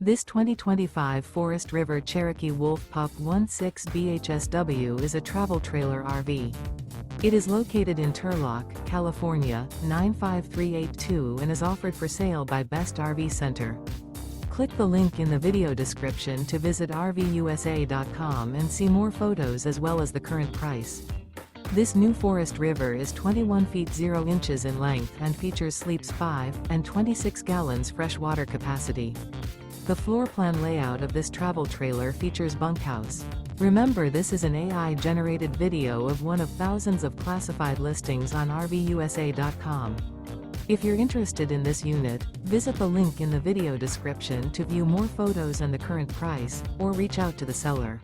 This 2025 Forest River Cherokee Wolf Pup 16 BHSW is a travel trailer RV. It is located in Turlock, California, 95382 and is offered for sale by Best RV Center. Click the link in the video description to visit RVUSA.com and see more photos as well as the current price. This new Forest River is 21 feet 0 inches in length and features sleeps 5 and 26 gallons fresh water capacity. The floor plan layout of this travel trailer features bunkhouse. Remember, this is an AI-generated video of one of thousands of classified listings on RVUSA.com. If you're interested in this unit, visit the link in the video description to view more photos and the current price, or reach out to the seller.